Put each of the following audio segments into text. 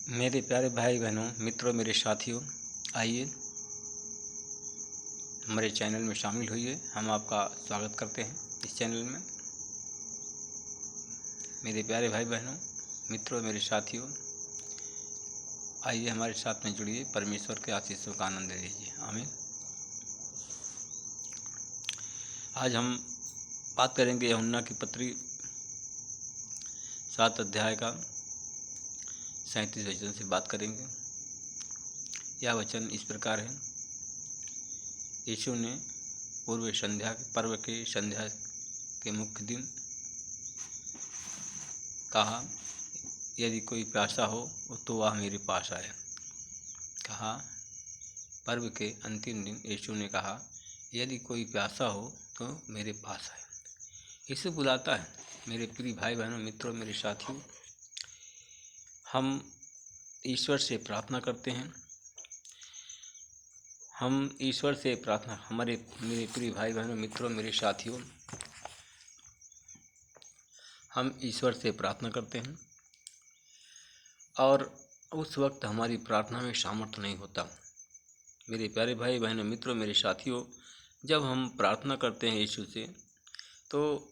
मेरे प्यारे भाई बहनों, मित्रों, मेरे साथियों, आइए हमारे चैनल में शामिल होइए। हम आपका स्वागत करते हैं इस चैनल में। मेरे प्यारे भाई बहनों, मित्रों, मेरे साथियों, आइए हमारे साथ में जुड़िए, परमेश्वर के आशीषों का आनंद लीजिए। आमीन। आज हम बात करेंगे यूहन्ना की पत्री 7 अध्याय का 37 वचन से बात करेंगे। यह वचन इस प्रकार है। यीशु ने पूर्व संध्या पर्व के संध्या के मुख्य दिन कहा, यदि कोई प्यासा हो तो वह मेरे पास आए। कहा, पर्व के अंतिम दिन यीशु ने कहा, यदि कोई प्यासा हो तो मेरे पास आए। यीशु बुलाता है। मेरे प्रिय भाई बहनों, मित्रों, मेरे साथियों, हम ईश्वर से प्रार्थना करते हैं। हम ईश्वर से प्रार्थना मेरे प्रिय भाई बहनों, मित्रों, मेरे साथियों, हम ईश्वर से प्रार्थना करते हैं और उस वक्त हमारी प्रार्थना में सामर्थ्य नहीं होता। मेरे प्यारे भाई बहनों, मित्रों, मेरे साथियों, जब हम प्रार्थना करते हैं यीशु से, तो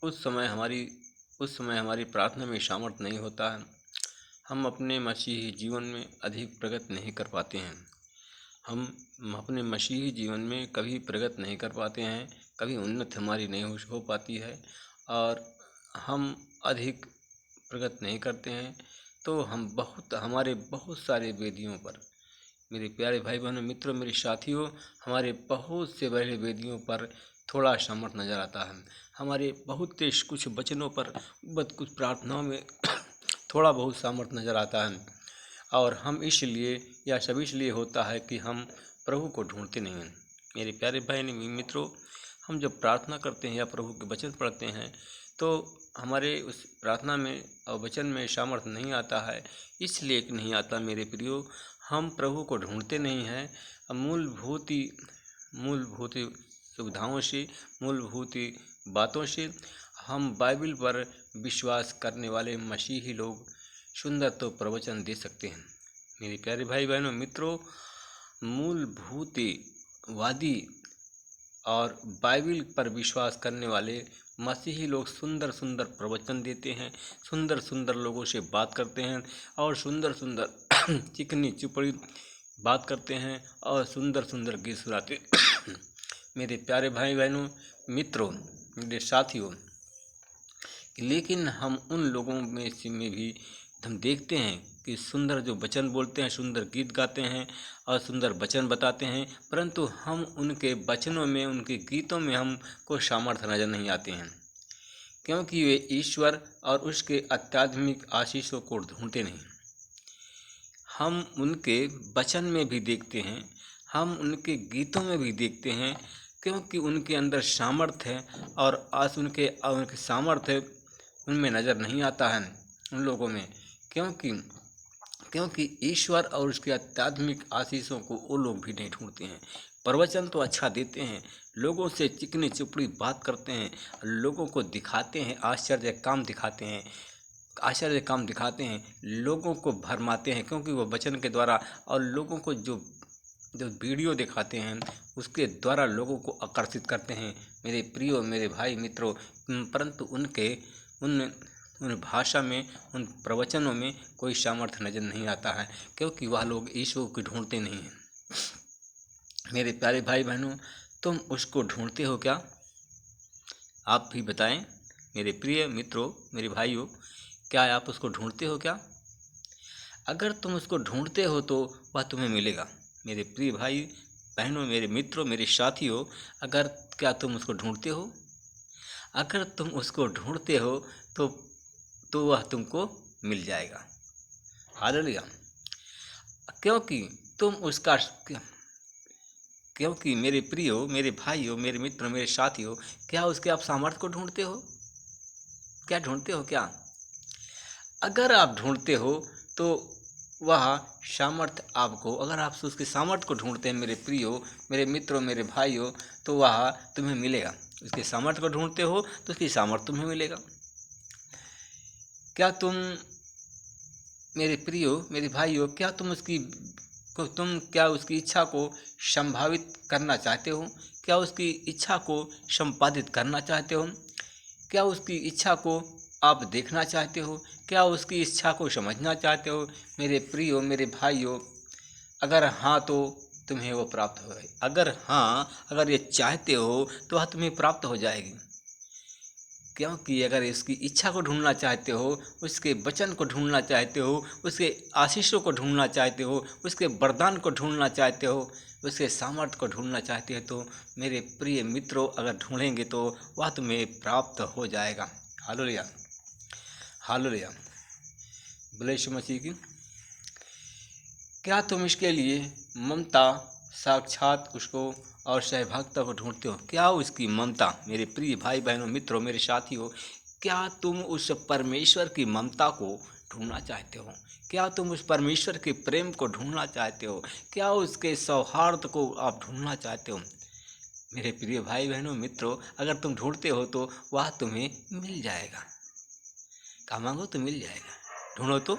उस समय हमारी प्रार्थना में सामर्थ्य नहीं होता है। हम अपने मसीही जीवन में अधिक प्रगति नहीं कर पाते हैं। हम अपने मसीही जीवन में कभी प्रगति नहीं कर पाते हैं, कभी उन्नति हमारी नहीं हो पाती है और हम अधिक प्रगति नहीं करते हैं। तो हमारे बहुत सारे वेदियों पर, मेरे प्यारे भाई बहनों, मित्रों, मेरे साथियों, हमारे बहुत से बड़े वेदियों पर थोड़ा सामर्थ्य नज़र आता है। हमारे बहुत से कुछ वचनों पर, कुछ प्रार्थनाओं में थोड़ा बहुत सामर्थ्य नज़र आता है और हम यह सब इसलिए होता है कि हम प्रभु को ढूंढते नहीं हैं। मेरे प्यारे भाई मित्रों, हम जब प्रार्थना करते हैं या प्रभु के वचन पढ़ते हैं तो हमारे उस प्रार्थना में और वचन में सामर्थ्य नहीं आता है। इसलिए कि नहीं आता मेरे प्रियो, हम प्रभु को ढूंढते नहीं हैं। मूलभूत सुविधाओं से, मूलभूत बातों से हम बाइबल पर विश्वास करने वाले मसीही लोग सुंदर तो प्रवचन दे सकते हैं। मेरे प्यारे भाई बहनों, मित्रों, मूलभूतवादी और बाइबल पर विश्वास करने वाले मसीही लोग सुंदर सुंदर प्रवचन देते हैं, सुंदर सुंदर लोगों से बात करते हैं और सुंदर सुंदर चिकनी चुपड़ी बात करते हैं और सुंदर सुंदर गीत सुनाते मेरे प्यारे भाई बहनों, मित्रों, मेरे साथियों, लेकिन हम उन लोगों में भी हम देखते हैं कि सुंदर जो वचन बोलते हैं, सुंदर गीत गाते हैं और सुंदर वचन बताते हैं, परंतु हम उनके वचनों में, उनके गीतों में हमको सामर्थ्य नजर नहीं आते हैं, क्योंकि वे ईश्वर और उसके आध्यात्मिक आशीषों को ढूंढते नहीं। हम उनके वचन में भी देखते हैं, हम उनके गीतों में भी देखते हैं, क्योंकि उनके अंदर सामर्थ्य है और उनके सामर्थ्य उनमें नज़र नहीं आता है उन लोगों में, क्योंकि ईश्वर और उसके आध्यात्मिक आशीषों को वो लोग भी नहीं ढूंढते हैं। प्रवचन तो अच्छा देते हैं, लोगों से चिकनी चुपड़ी बात करते हैं, लोगों को दिखाते हैं, आश्चर्य काम दिखाते हैं, लोगों को भरमाते हैं, क्योंकि वो वचन के द्वारा और लोगों को जो वीडियो दिखाते हैं उसके द्वारा लोगों को आकर्षित करते हैं। मेरे प्रियो, मेरे भाई मित्रों, परंतु उन भाषा में, उन प्रवचनों में कोई सामर्थ्य नजर नहीं आता है, क्योंकि वह लोग ईश्वर को ढूंढते नहीं हैं। मेरे प्यारे भाई बहनों, तुम उसको ढूंढते हो क्या? आप भी बताएं। मेरे प्रिय मित्रों, मेरे भाइयों, क्या आप उसको ढूंढते हो क्या? अगर तुम उसको ढूंढते हो तो वह तुम्हें मिलेगा। मेरे प्रिय भाई बहनों, मेरे मित्रों, मेरे साथियों, क्या तुम उसको ढूंढते हो? अगर तुम उसको ढूंढते हो तो वह तुमको मिल जाएगा। हालेलुया। क्योंकि मेरे प्रियो, मेरे भाइयों, मेरे मित्रों, मेरे साथियों, क्या उसके आप सामर्थ्य को ढूंढते हो? क्या ढूंढते हो क्या? अगर आप ढूंढते हो तो वह सामर्थ्य आपको, अगर आप उसके सामर्थ्य को ढूंढते हैं मेरे प्रियो, मेरे मित्रों, मेरे भाइयों, तो वह तुम्हें मिलेगा। उसके सामर्थ्य को ढूंढते हो तो उसकी सामर्थ्य तुम्हें मिलेगा। क्या तुम उसके सामर्थ्य को ढूंढते हो तो उसकी सामर्थ्य तुम्हें मिलेगा। उसके सामर्थ्य को ढूंढते हो तो उसकी सामर्थ्य तुम्हें मिलेगा। क्या तुम उसके सामर्थ्य को ढूंढते हो तो उसकी सामर्थ्य तुम्हें मिलेगा। क्या तुम उसके सामर्थ्य को ढूंढते हो तो उसकी सामर्थ्य तुम्हें मिलेगा। क्या तुम मेरे प्रियो, मेरे भाइयों, क्या तुम क्या उसकी इच्छा को संभावित करना चाहते हो? क्या उसकी इच्छा को संपादित करना चाहते हो? क्या उसकी इच्छा को आप देखना चाहते हो? क्या उसकी इच्छा को समझना चाहते हो? मेरे प्रियो, मेरे भाइयों, अगर हाँ तो तुम्हें वो प्राप्त हो गई। अगर ये चाहते हो तो वह तुम्हें प्राप्त हो जाएगी। क्योंकि अगर इसकी इच्छा को ढूंढना चाहते हो, उसके वचन को ढूंढना चाहते हो, उसके आशीषों को ढूंढना चाहते हो, उसके वरदान को ढूंढना चाहते हो, उसके सामर्थ्य को ढूंढना चाहते हो, तो मेरे प्रिय मित्रों, अगर ढूंढेंगे तो वह तुम्हें प्राप्त हो जाएगा। हालेलुया, हालेलुया, बोले यीशु मसीह की। क्या तुम इसके लिए ममता, साक्षात उसको और सहभागिता को ढूंढते हो? क्या उसकी ममता, मेरे प्रिय भाई बहनों, मित्रों, मेरे साथियों, क्या तुम उस परमेश्वर की ममता को ढूंढना चाहते हो? क्या तुम उस परमेश्वर के प्रेम को ढूंढना चाहते हो? क्या उसके सौहार्द को आप ढूंढना चाहते हो? मेरे प्रिय भाई बहनों, मित्रों, अगर तुम ढूंढते हो तो वह तुम्हें मिल जाएगा। कहा मांगो तो मिल जाएगा, ढूंढो तो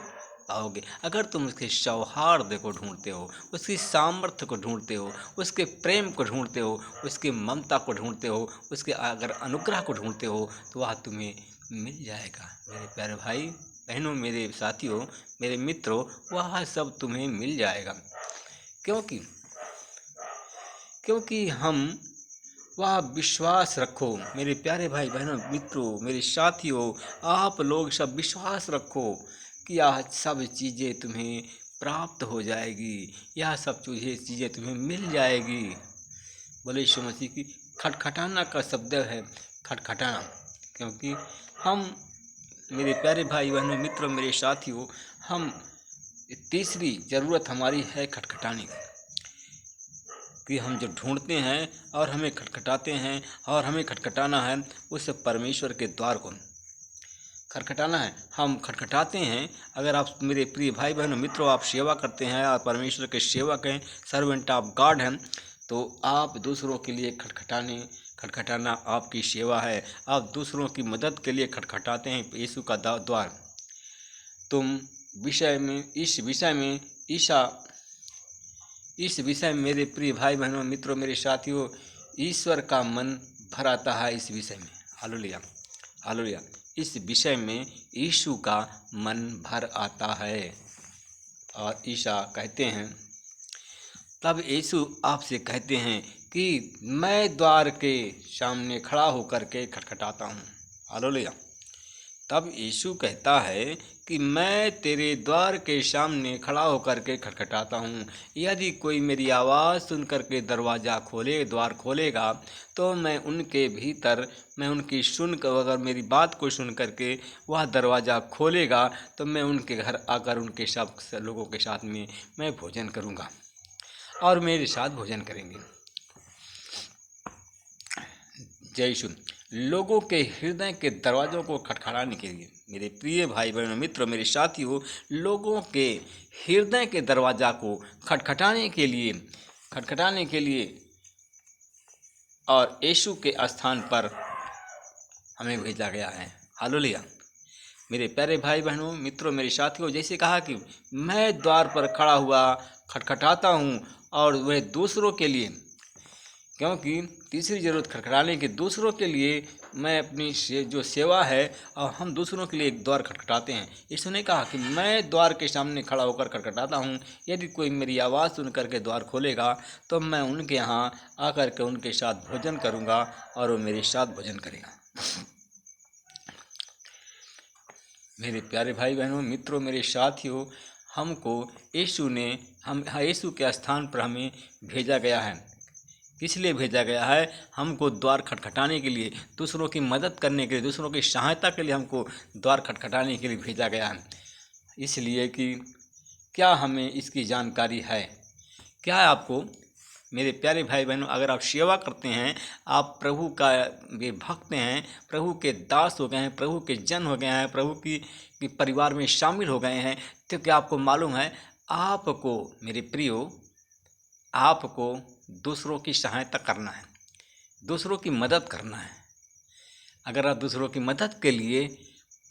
पाओगे। अगर तुम उसके सौहार्द को ढूंढते हो, उसकी सामर्थ्य को ढूंढते हो, उसके प्रेम को ढूंढते हो, उसकी ममता को ढूंढते हो, उसके अगर अनुग्रह को ढूंढते हो, तो वह तुम्हें मिल जाएगा। मेरे प्यारे भाई बहनों, मेरे साथियों, मेरे मित्रों, वह सब तुम्हें मिल जाएगा। क्योंकि क्योंकि हम वह विश्वास रखो। मेरे प्यारे भाई बहनों, मित्रों, मेरे साथियों, आप लोग सब विश्वास रखो कि यह सब चीज़ें तुम्हें प्राप्त हो जाएगी, यह सब चीज़ें तुम्हें मिल जाएगी। बोले यीशु मसीह की। खटखटाना का शब्द है खटखटाना, क्योंकि हम, मेरे प्यारे भाई बहनों, मित्रों, मेरे साथियों, हम तीसरी ज़रूरत हमारी है खटखटाने की, कि हम जो ढूंढते हैं और हमें खटखटाते हैं, और हमें खटखटाना है उस परमेश्वर के द्वार को खटखटाना है। हम खटखटाते हैं। अगर आप, मेरे प्रिय भाई बहनों, मित्रों, आप सेवा करते हैं और परमेश्वर के सेवक हैं, सर्वेंट ऑफ गॉड हैं, तो आप दूसरों के लिए खटखटाना आपकी सेवा है। आप दूसरों की मदद के लिए खटखटाते हैं यीशु का द्वार। इस विषय में मेरे प्रिय भाई बहनों, मित्रों, मेरे साथियों, ईश्वर का मन भर आता है इस विषय में। Hallelujah, hallelujah. इस विषय में यीशु का मन भर आता है। और ईसा कहते हैं, तब यीशु आपसे कहते हैं कि मैं द्वार के सामने खड़ा होकर के खटखटाता हूँ। हालेलुया। तब यीशु कहता है कि मैं तेरे द्वार के सामने खड़ा होकर के खटखटाता हूँ। यदि कोई मेरी आवाज़ सुनकर के द्वार खोलेगा, तो मैं उनके भीतर, मैं उनकी अगर मेरी बात को सुन करके वह दरवाज़ा खोलेगा, तो मैं उनके घर आकर उनके सब लोगों के साथ में मैं भोजन करूँगा और मेरे साथ भोजन करेंगे। जय यीशु। लोगों के हृदय के दरवाज़ों को खटखटाने के लिए, मेरे प्रिय भाई बहनों, मित्रों, मेरे साथियों, लोगों के हृदय के दरवाज़ा को खटखटाने के लिए और यीशु के स्थान पर हमें भेजा गया है। हालेलुया। मेरे प्यारे भाई बहनों, मित्रों, मेरे साथियों, जैसे कहा कि मैं द्वार पर खड़ा हुआ खटखटाता हूँ, और वह दूसरों के लिए, क्योंकि तीसरी ज़रूरत खटखटाने की दूसरों के लिए, मैं अपनी जो सेवा है, और हम दूसरों के लिए एक द्वार खटखटाते हैं। यीशु ने कहा कि मैं द्वार के सामने खड़ा होकर खटखटाता हूँ, यदि कोई मेरी आवाज़ सुन करके द्वार खोलेगा, तो मैं उनके यहाँ आकर के उनके साथ भोजन करूँगा और वो मेरे साथ भोजन करेगा। मेरे प्यारे भाई बहनों, मित्रों, मेरे साथियों, यीशु के स्थान पर हमें भेजा गया है। किस लिए भेजा गया है? हमको द्वार खटखटाने के लिए, दूसरों की मदद करने के लिए, दूसरों की सहायता के लिए हमको द्वार खटखटाने के लिए भेजा गया है। इसलिए कि क्या हमें इसकी जानकारी है? क्या है आपको? मेरे प्यारे भाई बहनों, अगर आप सेवा करते हैं, आप प्रभु का ये भक्त हैं, प्रभु के दास हो गए हैं, प्रभु के जन हो गए हैं, प्रभु की परिवार में शामिल हो गए हैं, तो क्या आपको मालूम है, आपको, मेरे प्रियो, आपको दूसरों की सहायता करना है, दूसरों की मदद करना है। अगर आप दूसरों की मदद के लिए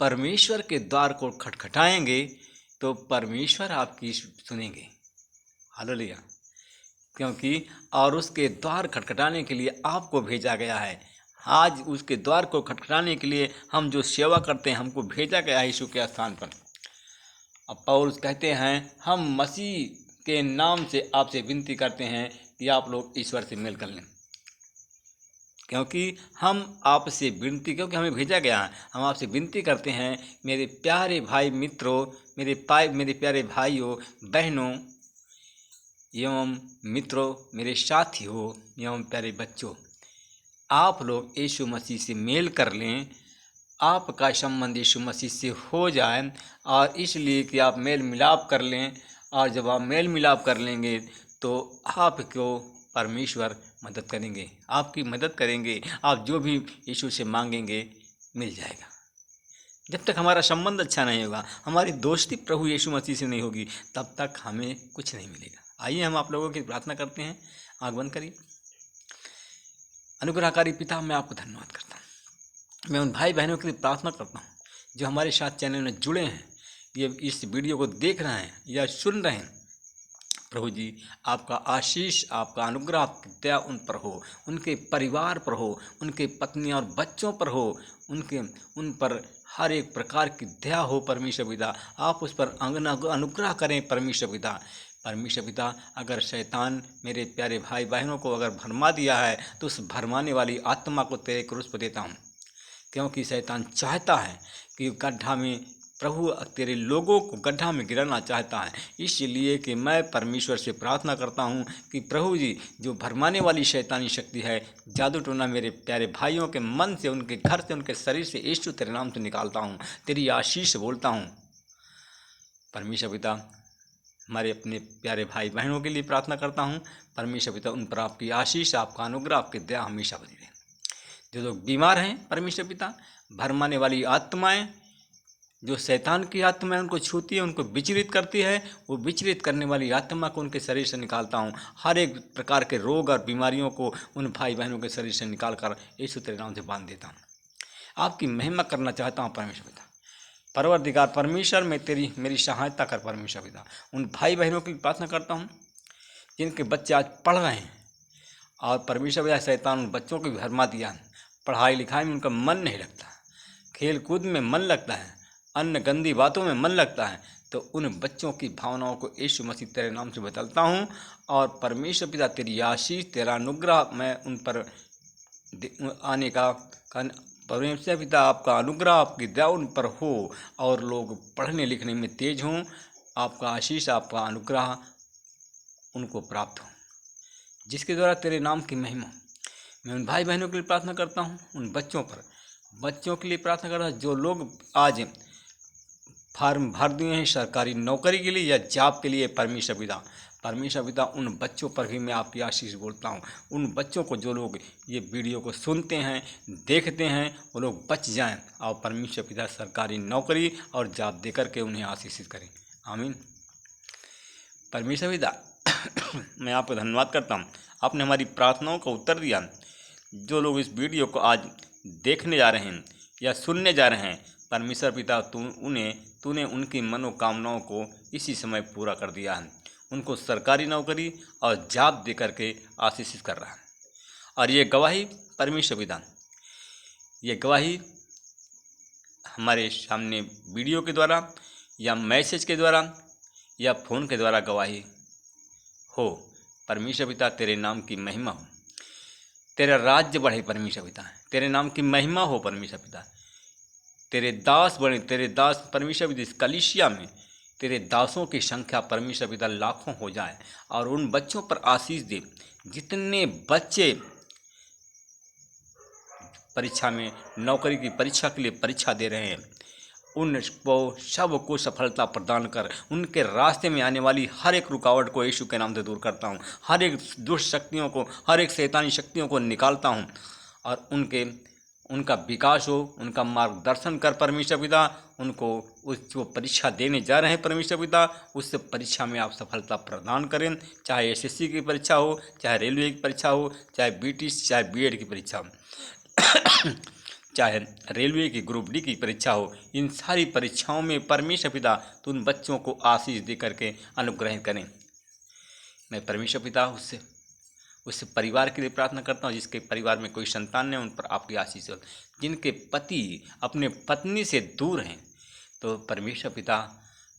परमेश्वर के द्वार को खटखटाएंगे, तो परमेश्वर आपकी सुनेंगे। हालेलुया। क्योंकि और उसके द्वार खटखटाने के लिए आपको भेजा गया है। आज उसके द्वार को खटखटाने के लिए हम जो सेवा करते हैं, हमको भेजा गया है यीशु के स्थान पर। अब पौलुस कहते हैं, हम मसीह के नाम से आपसे विनती करते हैं कि आप लोग ईश्वर से मेल कर लें। क्योंकि हमें भेजा गया है, हम आपसे विनती करते हैं मेरे प्यारे भाई मित्रों, मेरे प्यारे भाइयों बहनों एवं मित्रों, मेरे साथियों एवं प्यारे बच्चों, आप लोग यीशु मसीह से मेल कर लें। आपका संबंध यीशु मसीह से हो जाए, और इसलिए कि आप मेल मिलाप कर लें। और जब आप मेल मिलाप कर लेंगे तो आपको परमेश्वर मदद करेंगे, आपकी मदद करेंगे। आप जो भी यीशु से मांगेंगे मिल जाएगा। जब तक हमारा संबंध अच्छा नहीं होगा, हमारी दोस्ती प्रभु यीशु मसीह से नहीं होगी, तब तक हमें कुछ नहीं मिलेगा। आइए हम आप लोगों की प्रार्थना करते हैं। आँख बंद करिए। अनुग्रहकारी पिता, मैं आपको धन्यवाद करता हूँ। मैं उन भाई बहनों के लिए प्रार्थना करता हूँ जो हमारे साथ चैनल में जुड़े हैं, ये इस वीडियो को देख रहे हैं या सुन रहे हैं। प्रभु जी, आपका आशीष, आपका अनुग्रह, आपकी दया उन पर हो, उनके परिवार पर हो, उनके पत्नी और बच्चों पर हो, उन पर हर एक प्रकार की दया हो। परमेश्वर पिता, आप उस पर अनुग्रह करें। परमेश्वर पिता, अगर शैतान मेरे प्यारे भाई बहनों को अगर भरमा दिया है, तो उस भरमाने वाली आत्मा को तेरे क्रूस पर देता हूँ। क्योंकि शैतान चाहता है कि गड्ढा में, प्रभु तेरे लोगों को गड्ढा में गिराना चाहता है। इसलिए कि मैं परमेश्वर से प्रार्थना करता हूँ कि प्रभु जी, जो भरमाने वाली शैतानी शक्ति है, जादू टोना मेरे प्यारे भाइयों के मन से, उनके घर से, उनके शरीर से यीशु तेरे नाम से निकालता हूँ। तेरी आशीष बोलता हूँ। परमेश्वर पिता, हमारे अपने प्यारे भाई बहनों के लिए प्रार्थना करता हूँ। परमेश्वर पिता, उन पर आपकी आशीष, आपका अनुग्रह, आपकी दया हमेशा बनी रहे। जो लोग बीमार हैं, परमेश्वर पिता, भरमाने वाली आत्माएं, जो शैतान की आत्मा उनको छूती है, उनको विचलित करती है, वो विचलित करने वाली आत्मा को उनके शरीर से निकालता हूँ। हर एक प्रकार के रोग और बीमारियों को उन भाई बहनों के शरीर से निकाल कर यीशु तेरे नाम से बांध देता हूँ। आपकी महिमा करना चाहता हूँ परमेश्वर पिता। परवरदिगार परमेश्वर, मेरी सहायता कर परमेश्वर पिता। उन भाई बहनों की प्रार्थना करता हूँ जिनके बच्चे आज पढ़ रहे हैं, और परमेश्वर पिता शैतान उन बच्चों को भी भरमा दिया है। पढ़ाई लिखाई में उनका मन नहीं लगता, खेल कूद में मन लगता है, अन्य गंदी बातों में मन लगता है। तो उन बच्चों की भावनाओं को यीशु मसीह तेरे नाम से बदलता हूँ। और परमेश्वर पिता, तेरी आशीष, तेरा अनुग्रह मैं उन पर आने का परमेश्वर पिता, आपका अनुग्रह, आपकी दया उन पर हो, और लोग पढ़ने लिखने में तेज हों। आपका आशीष, आपका अनुग्रह उनको प्राप्त हो, जिसके द्वारा तेरे नाम की महिमा। मैं उन भाई बहनों के लिए प्रार्थना करता हूँ, उन बच्चों के लिए प्रार्थना करता हूँ जो लोग आज फार्म भर दिए हैं सरकारी नौकरी के लिए या जॉब के लिए। परमेश्वर पिता, उन बच्चों पर भी मैं आपकी आशीष बोलता हूँ। उन बच्चों को, जो लोग ये वीडियो को सुनते हैं, देखते हैं, वो लोग बच जाएं, और परमेश्वर पिता सरकारी नौकरी और जॉब देकर के उन्हें आशीषित करें। आमीन। परमेश्वर पिता, मैं आपको धन्यवाद करता हूँ, आपने हमारी प्रार्थनाओं का उत्तर दिया। जो लोग इस वीडियो को आज देखने जा रहे हैं या सुनने जा रहे हैं, परमेश्वर पिता, तूने उनकी मनोकामनाओं को इसी समय पूरा कर दिया है। उनको सरकारी नौकरी और जॉब दे करके आशीषित कर रहा है। और ये गवाही परमेश्वर पिता, ये गवाही हमारे सामने वीडियो के द्वारा या मैसेज के द्वारा या फ़ोन के द्वारा गवाही हो। परमेश्वर पिता, तेरे नाम की महिमा हो, तेरा राज्य बढ़े। परमेश्वर पिता, तेरे नाम की महिमा हो। परमेश्वर पिता, तेरे दास बने, तेरे दास परमेश्वर पिता, इस कलीसिया में तेरे दासों की संख्या परमेश्वर पिता लाखों हो जाए, और उन बच्चों पर आशीष दे जितने बच्चे परीक्षा में, नौकरी की परीक्षा के लिए परीक्षा दे रहे हैं। उनको सबको सफलता प्रदान कर, उनके रास्ते में आने वाली हर एक रुकावट को यीशु के नाम से दूर करता हूँ। हर एक दुष्ट शक्तियों को, हर एक शैतानी शक्तियों को निकालता हूँ, और उनका विकास हो, उनका मार्गदर्शन कर परमेश्वर पिता। उनको उस जो परीक्षा देने जा रहे हैं परमेश्वर पिता, उस परीक्षा में आप सफलता प्रदान करें। चाहे एसएससी की परीक्षा हो, चाहे रेलवे की परीक्षा हो, चाहे बीटी, चाहे बीएड की परीक्षा हो। चाहे रेलवे की ग्रुप डी की परीक्षा हो, इन सारी परीक्षाओं में परमेश्वर पिता तो उन बच्चों को आशीष दे करके अनुग्रह करें। मैं परमेश्वर पिता उससे परिवार के लिए प्रार्थना करता हूँ, जिसके परिवार में कोई संतान नहीं, उन पर आपकी आशीष हो। जिनके पति अपने पत्नी से दूर हैं, तो परमेश्वर पिता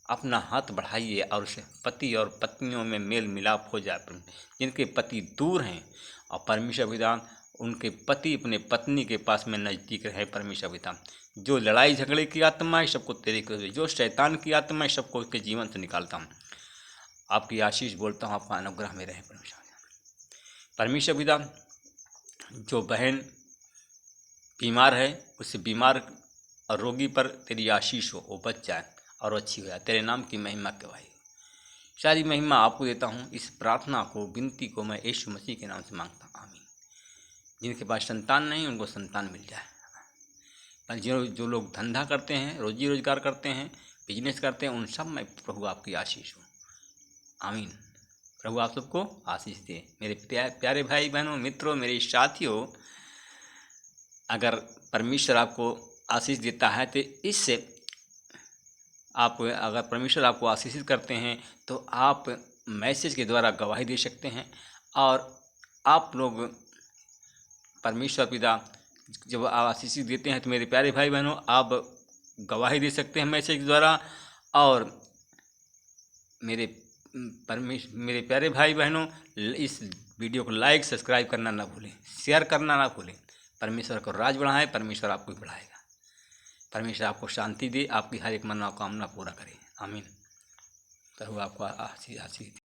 अपना हाथ बढ़ाइए और उसे पति और पत्नियों में मेल मिलाप हो जाए। जिनके पति दूर हैं और परमेश्वर पिता उनके पति अपने पत्नी के पास में नज़दीक रहे। परमेश्वर पिता जो लड़ाई झगड़े की आत्मा है सबको तेरे को, जो शैतान की आत्मा है सबको उसके जीवन से निकालता हूँ। आपकी आशीष बोलता हूँ, आपका अनुग्रह में रहे परमेश्वर पिता। जो बहन बीमार है उससे बीमार और रोगी पर तेरी आशीष हो, वो बच जाए और अच्छी हो जाए। तेरे नाम की महिमा गवाही, सारी महिमा आपको देता हूँ। इस प्रार्थना को, विनती को मैं यीशु मसीह के नाम से मांगता हूँ, आमीन। जिनके पास संतान नहीं उनको संतान मिल जाए। पर जो लोग धंधा करते हैं, रोजी रोजगार करते हैं, बिजनेस करते हैं, उन सब में प्रभु आपकी आशीष हो, आमीन। प्रभु आप सबको आशीष दे। मेरे प्यारे भाई बहनों, मित्रों, मेरे साथियों, अगर परमेश्वर आपको आशीष देता है तो इससे अगर परमेश्वर आपको आशीषित करते हैं तो आप मैसेज के द्वारा गवाही दे सकते हैं। और आप लोग परमेश्वर पिता जब आशीषित देते हैं तो मेरे प्यारे भाई बहनों, आप गवाही दे सकते हैं मैसेज के द्वारा। और मेरे प्यारे भाई बहनों, इस वीडियो को लाइक सब्सक्राइब करना ना भूलें, शेयर करना ना भूलें। परमेश्वर को राज बढ़ाएं, परमेश्वर आपको बढ़ाएगा। परमेश्वर आपको शांति दे, आपकी हर एक मनोकामना पूरा करे, आमीन। प्रभु आपको आशीष